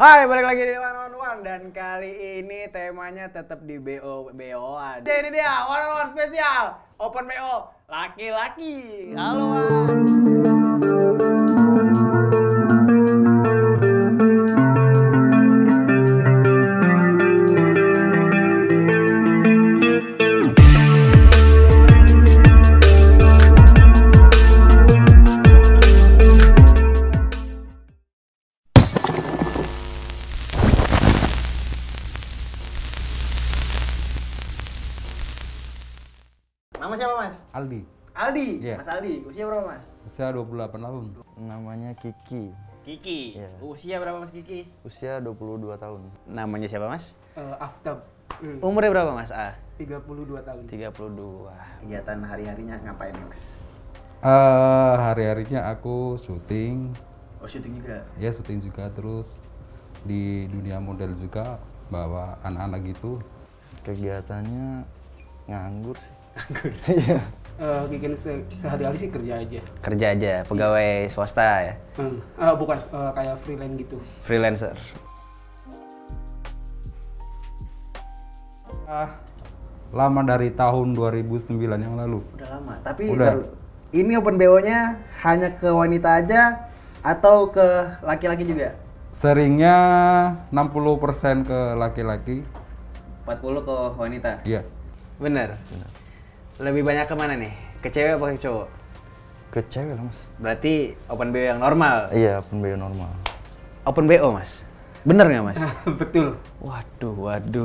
Hai, balik lagi di One on One dan kali ini temanya tetap di BO-an. Jadi ini dia One on One spesial Open BO laki-laki. Halo, Mas. Nama siapa, Mas? Aldi. Aldi. Iya. Mas Aldi, usia berapa, Mas? Usia 28 tahun. Namanya Kiki. Kiki. Iya. Usia berapa, Mas Kiki? Usia 22 tahun. Namanya siapa, Mas? Aftab. Umurnya berapa, Mas? 32 tahun. 32. Kegiatan hari-harinya ngapain, Mas? Hari-harinya aku syuting. Oh, syuting juga. Ya syuting juga, terus di dunia model juga, bawa anak-anak gitu. Kegiatannya nganggur sih. Nganggur. Iya. Bikin sehari-hari sih kerja aja. Kerja aja, pegawai swasta ya? Bukan, kayak freelance gitu. Freelancer. Lama dari tahun 2009 yang lalu. Udah lama. Tapi Udah. ini Open BO-nya hanya ke wanita aja atau ke laki-laki juga? Seringnya 60% ke laki-laki. 40 ke wanita? Iya. Bener? Lebih banyak kemana nih? Ke cewek apa ke cowok? Ke cewek lah, Mas. Berarti Open BO yang normal? Iya, pembayar normal. Open BO, Mas? Bener nggak, Mas? Betul. Waduh.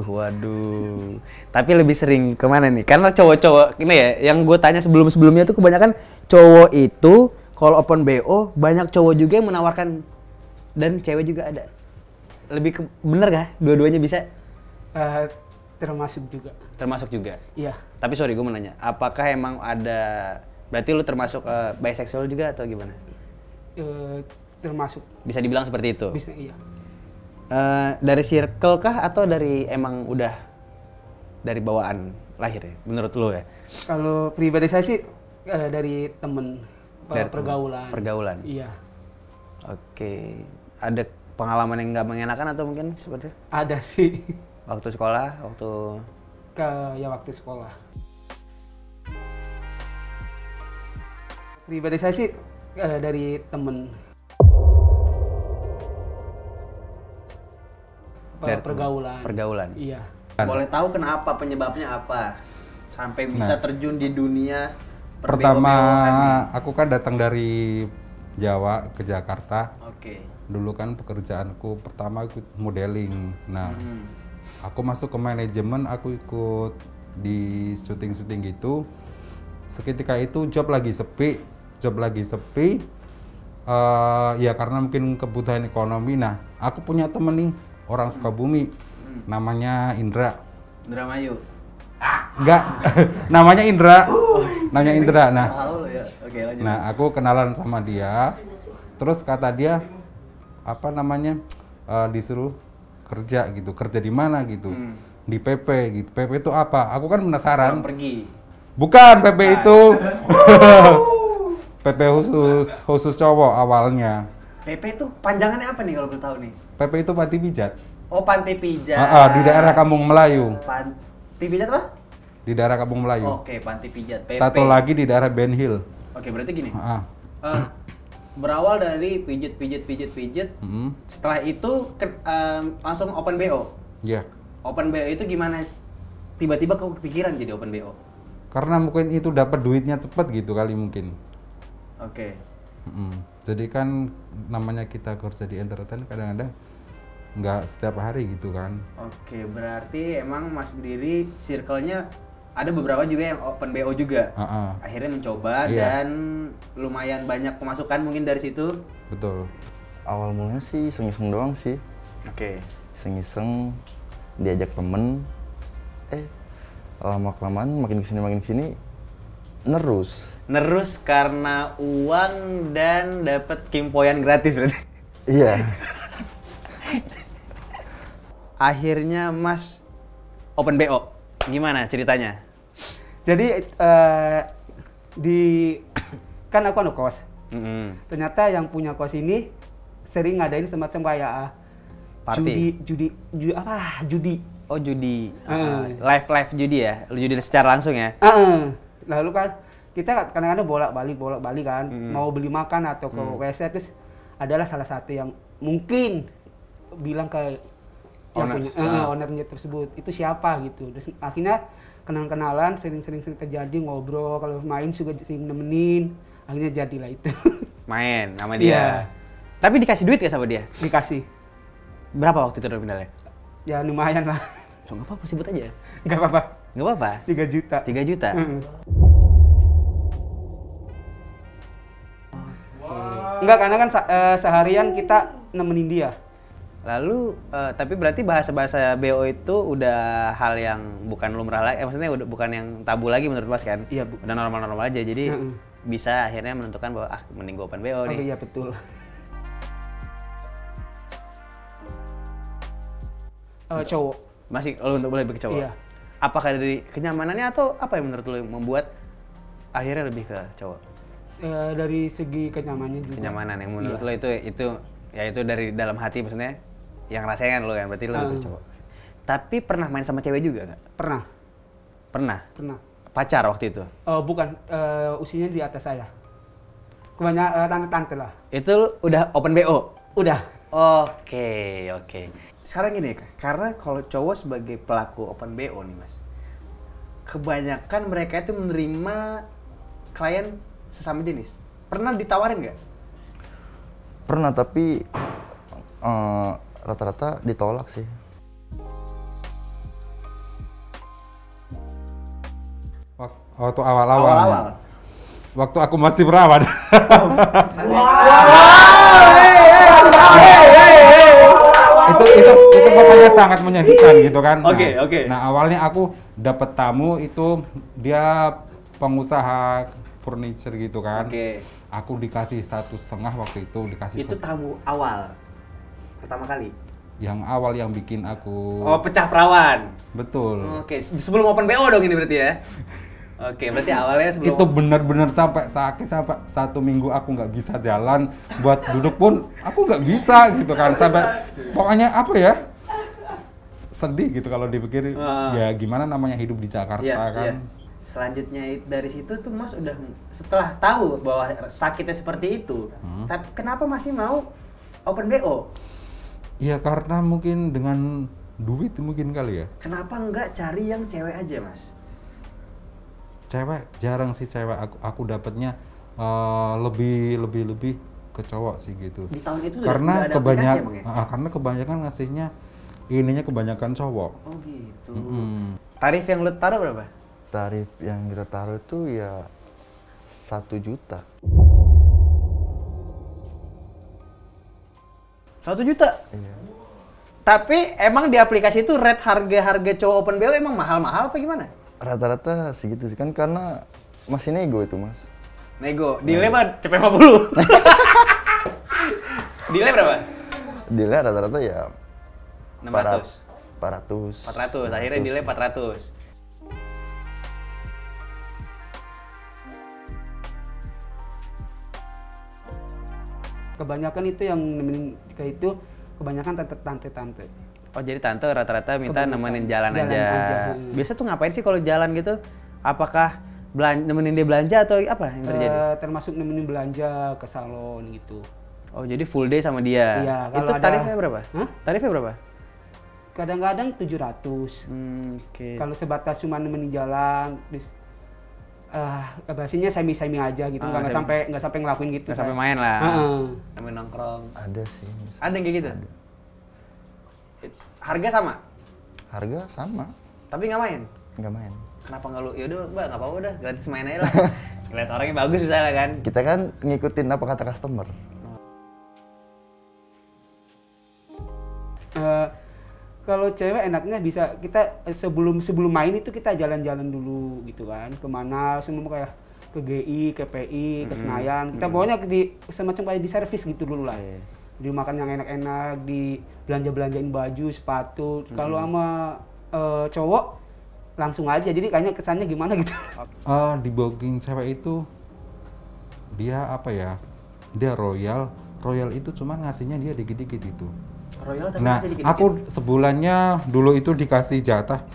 Tapi lebih sering kemana nih? Karena cowok-cowok ini ya, yang gue tanya sebelum-sebelumnya tuh kebanyakan cowok itu kalau Open BO banyak cowok juga yang menawarkan dan cewek juga ada. Lebih bener gak? Dua-duanya bisa? Termasuk juga. Termasuk juga. Iya. Tapi sorry, gue mau nanya, apakah emang ada? Berarti lu termasuk bisexual juga atau gimana? Termasuk. Bisa dibilang seperti itu. Bisa, iya. Dari circle kah atau dari emang udah dari bawaan lahir ya? Menurut lu ya? Kalau pribadi saya sih dari temen. Dari Pergaulan. Pergaulan. Iya. Oke. Ada pengalaman yang nggak mengenakan atau mungkin seperti itu? Ada sih. Waktu sekolah, waktu Waktu sekolah. Pribadi saya sih dari temen. Dari Pergaulan. Pergaulan. Iya. Boleh tahu kenapa, penyebabnya apa? Sampai bisa terjun di dunia Pertama, perbeo-beoan nih? aku kan datang dari Jawa ke Jakarta. Oke. Dulu kan pekerjaanku pertama ikut modeling. Nah, aku masuk ke manajemen, aku ikut di syuting-syuting gitu. Seketika itu job lagi sepi. Ya karena mungkin kebutuhan ekonomi. Nah, aku punya temen nih, orang Sukabumi, namanya Indra. Indramayu. Enggak, namanya Indra. Namanya Indra. Nah, Tahu ya. Oke, lanjut. nah aku kenalan sama dia. Terus kata dia, apa namanya, disuruh kerja gitu. Kerja di mana gitu? Di PP gitu. PP itu apa? Aku kan penasaran. Pulang pergi. Bukan PP itu. PP khusus cowok awalnya. PP itu panjangannya apa nih kalau boleh tahu nih? PP itu panti pijat. Oh, panti pijat. Di daerah Kampung Melayu. Panti pijat apa? Di daerah Kampung Melayu. Oke, panti pijat. PP. Satu lagi di daerah Ben Hill. Oke, berarti gini. Ah, Berawal dari pijit. Setelah itu langsung Open BO. iya. Open BO itu gimana? Tiba-tiba kau kepikiran jadi Open BO. Karena mungkin itu dapat duitnya cepet gitu kali mungkin. Oke. Jadi kan namanya kita kerja di entertain kadang-kadang nggak setiap hari gitu kan. Oke, berarti emang Mas sendiri circle-nya ada beberapa juga yang Open BO juga. Akhirnya mencoba Iya. dan lumayan banyak pemasukan mungkin dari situ. Betul. Awal mulanya sih iseng-iseng doang sih. Oke. Iseng-iseng diajak temen. Lama-kelamaan makin kesini nerus. Nerus karena uang dan dapat kimpoyan gratis berarti. Iya. Akhirnya Mas Open BO. Gimana ceritanya? Jadi kan aku anu kos. Ternyata yang punya kos ini sering ngadain semacam kayak Party. Judi apa? Judi. Oh judi. Heeh. Live judi ya? Lu judi secara langsung ya? Lalu kan kita kadang-kadang bolak-balik kan, mau beli makan atau ke WC, terus adalah salah satu yang mungkin bilang ke yang Owner. punya ownernya tersebut itu siapa gitu. Terus akhirnya kenalan, sering terjadi ngobrol, kalau main juga sering nemenin, akhirnya jadilah itu. Main sama Iya. dia. Tapi dikasih duit gak sama dia? Dikasih. Berapa waktu itu nominalnya? Ya lumayan lah. So, nggak apa-apa, sebut aja. Nggak apa-apa. Nggak apa-apa. 3 juta. 3 juta. Heeh. Enggak, karena kan seharian kita nemenin dia. Lalu, tapi berarti bahasa-bahasa BO itu udah hal yang bukan lumrah lagi, maksudnya udah bukan yang tabu lagi menurut Mas kan? Iya, Bu. Udah normal-normal aja, jadi Heeh. bisa akhirnya menentukan bahwa mending gue open BO Oh nih. iya betul. Cowok. Masih lu untuk lebih ke cowok? Iya. Apakah dari kenyamanannya atau apa yang menurut lu yang membuat akhirnya lebih ke cowok? Dari segi kenyamanannya juga. Kenyamanan yang menurut Iya. lu itu ya itu dari dalam hati maksudnya yang rasain kan lu kan, berarti lu lebih ke cowok. Tapi pernah main sama cewek juga nggak? Pernah. Pernah. Pacar waktu itu? Bukan, usianya di atas saya. Kebanyakan tante-tante lah. Itu lu udah open BO? Udah. Oke. Sekarang gini, karena kalau cowok sebagai pelaku open BO nih Mas, kebanyakan mereka itu menerima klien sesama jenis. Pernah ditawarin nggak? Pernah, tapi rata-rata ditolak sih. Waktu awal-awal. Awal-awal. Waktu aku masih perawan. itu pokoknya sangat menyedihkan gitu kan. Oke. Nah, awalnya aku dapat tamu itu dia pengusaha furniture gitu kan. Oke. Aku dikasih 1,5 waktu itu, dikasih Itu tamu awal pertama kali. yang awal yang bikin aku Oh, pecah perawan. betul. Oke, sebelum open BO dong ini berarti ya. Oke, berarti awalnya sebelum Itu benar-benar sampai sakit, sampai 1 minggu aku nggak bisa jalan, buat duduk pun aku nggak bisa gitu kan, sampai pokoknya apa ya, sedih gitu kalau dipikir. Ya gimana namanya hidup di Jakarta kan. Selanjutnya dari situ tuh Mas udah setelah tahu bahwa sakitnya seperti itu, tapi kenapa masih mau open BO? Ya karena mungkin dengan duit mungkin kali ya. Kenapa nggak cari yang cewek aja Mas? Cewek jarang sih, cewek aku dapatnya lebih ke cowok sih gitu. Di tahun itu Karena udah ada aplikasi emang ya? karena kebanyakan ngasihnya ininya kebanyakan cowok. Oh gitu. Tarif Tarif yang lu taruh berapa? Tarif yang kita taruh itu ya 1 juta. 1 juta? Iya. Tapi emang di aplikasi itu rate harga cowok open BO emang mahal-mahal apa gimana? Rata-rata segitu sih kan, karena masih nego itu Mas. Nego, dealnya mah cepet 50. Dealnya berapa? Dealnya rata-rata ya 600. 400. 400, akhirnya dealnya 400. Kebanyakan itu yang nemenin kayak itu, kebanyakan tante-tante. Oh jadi tante rata-rata minta Kebanyakan. nemenin jalan Jalan aja. aja. Biasa tuh ngapain sih kalau jalan gitu? Apakah nemenin dia belanja atau apa yang terjadi? Termasuk nemenin belanja ke salon gitu. Oh jadi full day sama dia. Iya, Itu kalau ada- tarifnya berapa? Hah? Tarifnya berapa? Kadang-kadang 700. Oke. Kalau sebatas cuma nemenin jalan, terus bahasanya semi-semi aja gitu, Ah, nggak sampai ngelakuin gitu. Nggak sampai saya. main lah. Heeh. Nemenin nongkrong. Ada sih. Mas. Ada yang kayak gitu? Ada. Harga sama, Harga sama, tapi nggak main. nggak main. Kenapa nggak lu? Yaudah mbak nggak apa-apa udah gratis main aja lah. Lihat orangnya bagus misalnya kan. Kita kan ngikutin apa kata customer. Kalau cewek enaknya bisa kita sebelum main itu kita jalan-jalan dulu gitu kan, kemana semua kayak ke GI, ke PI, ke Senayan. Kita pokoknya di semacam kayak di servis gitu dulu lah. Di makan yang enak-enak, di belanja-belanjain baju, sepatu. Kalau sama cowok langsung aja. Jadi kayaknya kesannya gimana gitu. Di booking cewek itu dia apa ya? Dia royal itu cuma ngasihnya dia dikit-dikit itu. Royal tapi Nah, masih dikit-dikit. aku sebulannya dulu itu dikasih jatah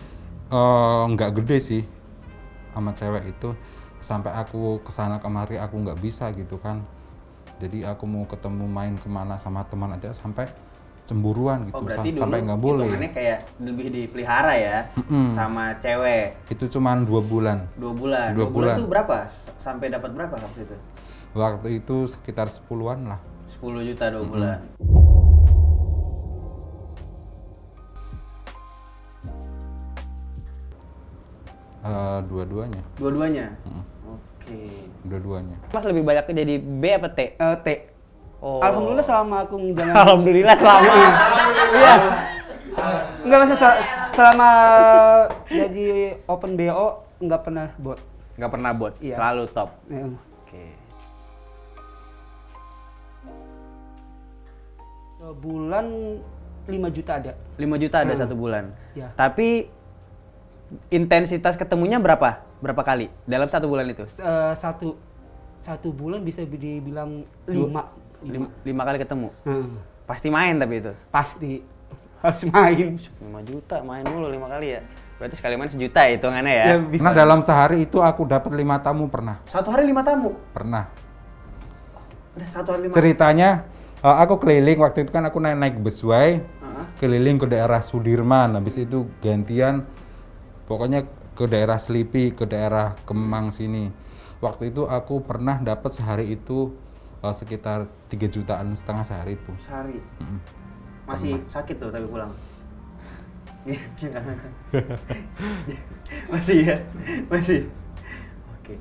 nggak gede sih sama cewek itu. Sampai aku kesana kemari aku nggak bisa gitu kan. Jadi aku mau ketemu main kemana sama teman aja sampai cemburuan gitu, Oh, berarti dulu sampai nggak boleh. hitungannya kayak lebih dipelihara ya sama cewek. Itu cuman 2 bulan. 2 bulan. 2 2 bulan bulan. tuh berapa? Sampai dapat berapa waktu itu? Waktu itu sekitar 10-an lah. 10 juta 2 bulan. Dua-duanya. Dua-duanya. Oke. Dua-duanya. Mas lebih banyak jadi B apa T? T. Oh. Alhamdulillah selama aku jangan. Alhamdulillah selama. Iya. Enggak masa selama jadi open BO nggak pernah bot. Nggak pernah bot, Iya. selalu top. Ya. Oke. Sebulan 5 juta ada. 5 juta ada satu bulan. Ya. Tapi intensitas ketemunya berapa? Berapa kali dalam satu bulan itu? Satu bulan bisa dibilang 5. 5 kali ketemu. Pasti main tapi itu. Pasti harus main. 5 juta main mulu 5 kali ya. Berarti sekali main sejuta hitungannya ya. Ya, bisa. Nah, dalam sehari itu aku dapat 5 tamu pernah. Satu hari 5 tamu. Pernah. Udah satu hari 5. Ceritanya aku keliling waktu itu kan aku naik busway, keliling ke daerah Sudirman, habis itu gantian pokoknya ke daerah Selipi, ke daerah Kemang sini. Waktu itu aku pernah dapat sehari itu sekitar 3,5 jutaan sehari itu. Sehari. Masih sakit tuh tapi pulang. Masih ya? Masih. Oke.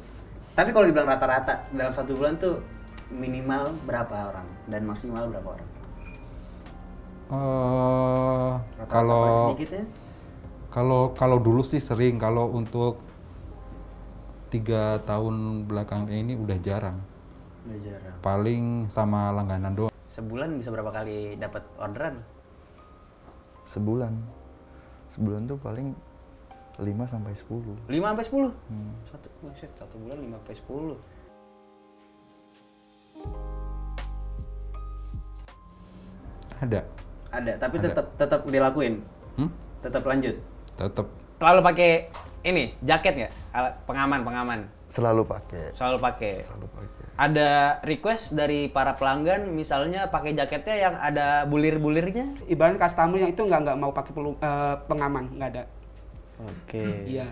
Tapi kalau dibilang rata-rata dalam satu bulan tuh minimal berapa orang dan maksimal berapa orang? Rata-rata Kalau paling sedikit ya? kalau dulu sih sering, kalau untuk 3 tahun belakang ini udah jarang. Udah jarang. Paling sama langganan doang. Sebulan bisa berapa kali dapat orderan? Sebulan tuh paling 5 sampai 10. 5 sampai 10. Satu bulan 5 sampai 10. Ada, tapi Ada. tetap dilakuin. Tetap lanjut. Tetap. Selalu pakai ini, jaket nggak? Alat pengaman. Selalu pakai. Selalu pakai. Selalu pakai. Ada request dari para pelanggan, misalnya pakai jaketnya yang ada bulir-bulirnya? Ibaratnya customer yang itu nggak mau pakai pengaman, nggak ada. Oke. Iya.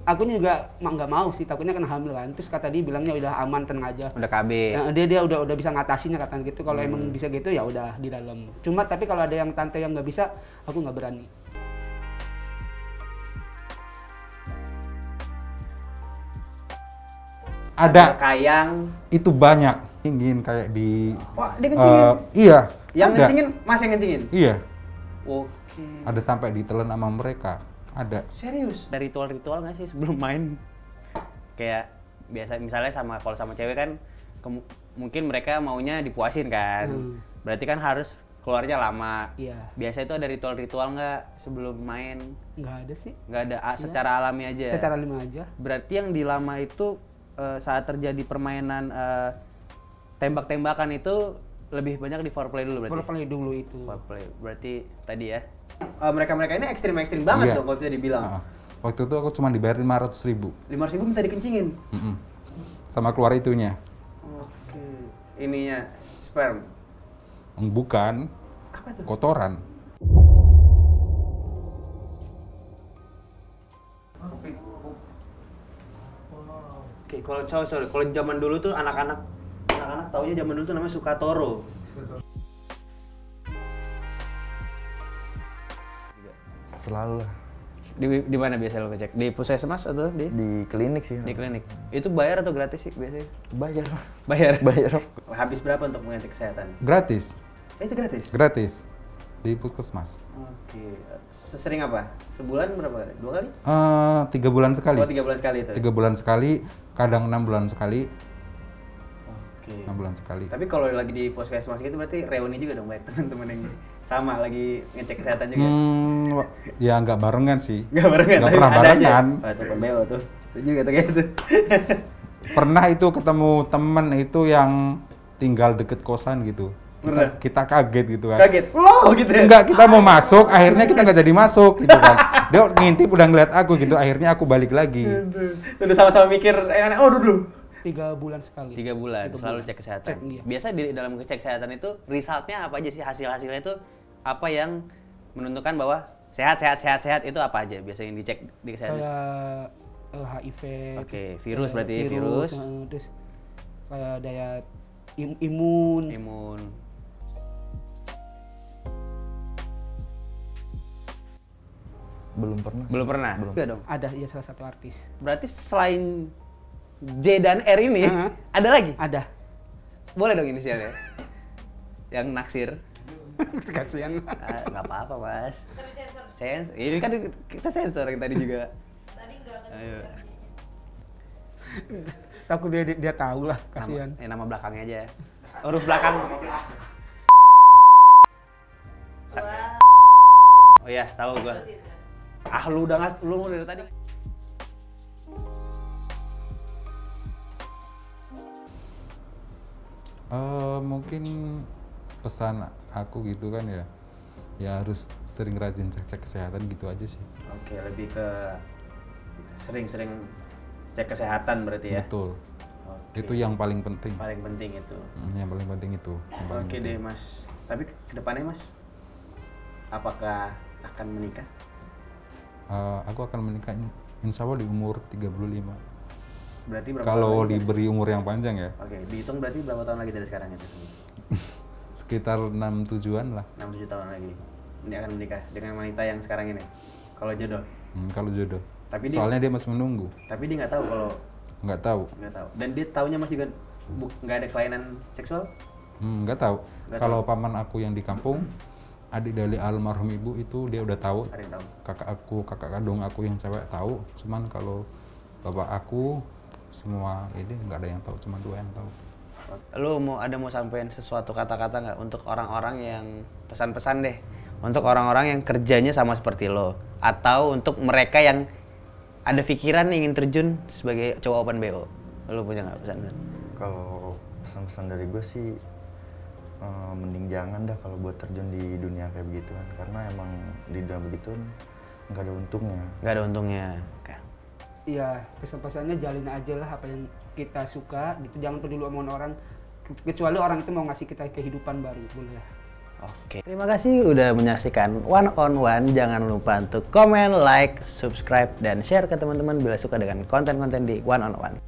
Aku juga nggak mau sih, takutnya kena hamil kan. Terus kata dia bilangnya udah aman, tenang aja. Udah KB. Ya, dia udah bisa ngatasinnya katanya gitu. Kalau emang bisa gitu ya udah di dalam. Cuma tapi kalau ada yang tante yang nggak bisa, aku nggak berani. Ada Kayang. itu banyak. Ingin kayak di Wah, dia kencingin. iya. Yang ada. ngencingin, mas yang ngencingin? Iya. Oke. Ada sampai ditelan sama mereka. Ada. Serius? Ada ritual-ritual nggak sih sebelum main? Kayak biasa misalnya kalau sama cewek kan mungkin mereka maunya dipuasin kan. Berarti kan harus keluarnya lama. Iya. Biasa itu ada ritual-ritual nggak sebelum main? Nggak ada sih. Nggak ada, secara alami aja. Secara lima aja. Berarti yang di lama itu saat terjadi permainan tembak-tembakan itu lebih banyak di foreplay dulu berarti? Foreplay dulu itu. Foreplay. Berarti tadi ya. Mereka-mereka ini ekstrim-ekstrim banget Iya. dong kalau bisa dibilang. Waktu itu aku cuma dibayar 500.000. 500.000 minta dikencingin? Sama keluar itunya. Oke. Ininya, sperm? Bukan. Apa tuh? Kotoran. Oke, kalau kalau zaman dulu tuh anak-anak taunya zaman dulu tuh namanya Sukatoro. Selalu lah. Di mana biasa lo ngecek? Di puskesmas atau di Klinik sih. klinik? Itu bayar atau gratis sih biasanya? Bayar. Bayar. Bayar. Habis berapa untuk mengecek kesehatan? Gratis. Itu gratis? Gratis. Di puskesmas. Oke. Sesering apa? Sebulan berapa kali? 2 kali? 3 bulan sekali. Oh, 3 bulan sekali itu? 3 bulan sekali, kadang 6 bulan sekali. Oke. 6 bulan sekali. Tapi kalau lagi di puskesmas gitu berarti reuni juga dong banyak teman-teman yang sama lagi ngecek kesehatan juga? Ya nggak barengan sih. Nggak barengan? Nggak tapi pernah ada aja? barengan. Oh, itu pembeo tuh. Itu juga tuh kayak gitu. Pernah itu ketemu temen itu yang tinggal deket kosan gitu. Kita kaget gitu kan. Kaget. Wow gitu ya. Enggak, kita mau masuk, akhirnya kita nggak jadi masuk gitu kan. Dia ngintip udah ngeliat aku gitu, akhirnya aku balik lagi. Sudah sama-sama mikir, oh duduk. 3 bulan sekali. 3 bulan, 3 selalu bulan. cek kesehatan. Cek, iya. Biasa di dalam cek kesehatan itu resultnya apa aja sih, hasil-hasilnya itu apa yang menentukan bahwa sehat itu apa aja biasanya yang dicek di kesehatan? Kayak HIV. Oke, terus, virus berarti virus. Terus kayak daya imun. Belum pernah. Belum pernah? Belum. Enggak dong. Ada ya salah satu artis. Berarti selain J dan R ini, ada lagi? Ada. Boleh dong inisialnya? Yang naksir? Kasihan. Nggak apa-apa, Mas. Tapi sensor. Ini kan kita sensor yang tadi juga. Tadi nggak Ayo. kesempatan. Takut dia tahu lah, kasihan. Nama belakangnya aja. Huruf belakang. Wah. Oh iya, tahu gua. Lu udah lu dari tadi. Mungkin pesan aku gitu kan ya, ya harus sering rajin cek kesehatan gitu aja sih. Oke, lebih ke sering-sering cek kesehatan berarti ya. Betul. Oke. Itu yang paling penting. Paling penting itu. Yang paling penting itu. Yang paling Oke penting. deh, Mas. Tapi ke depannya, Mas, apakah akan menikah? Aku akan menikah insya Allah di umur 35. Berarti berapa Kalau tahun lagi? diberi umur yang panjang ya, Oke, dihitung berarti berapa tahun lagi dari sekarang itu? sekitar 6-7-an lah. 6-7 tahun lagi. Ini akan menikah dengan wanita yang sekarang ini. Kalau jodoh. Kalau jodoh. Tapi dia- Soalnya dia masih menunggu. Tapi dia nggak tahu kalau Nggak tahu. nggak tahu. Dan dia taunya Mas juga nggak ada kelainan seksual? Nggak tahu. Nggak Kalau paman aku yang di kampung, adik dari almarhum ibu itu dia udah tahu. Ada yang tahu. Kakak kandung aku yang cewek tahu. Cuman kalau bapak aku semua ini nggak ada yang tahu, cuma 2 yang tahu. Lu mau sampein sesuatu kata-kata nggak untuk orang-orang yang pesan-pesan deh, untuk orang-orang yang kerjanya sama seperti lo, atau untuk mereka yang ada pikiran ingin terjun sebagai cowok open BO, lu punya nggak pesan-pesan? Kalau pesan-pesan dari gue sih mending jangan dah kalau buat terjun di dunia kayak begitu kan, karena emang di dunia begitu nggak ada untungnya. Nggak ada untungnya. Oke. Iya, pesan-pesannya jalin aja lah apa yang kita suka gitu, jangan peduli omongan orang, kecuali orang itu mau ngasih kita kehidupan baru, boleh ya. Oke. Terima kasih udah menyaksikan One on One. Jangan lupa untuk komen, like, subscribe, dan share ke teman-teman bila suka dengan konten-konten di One on One.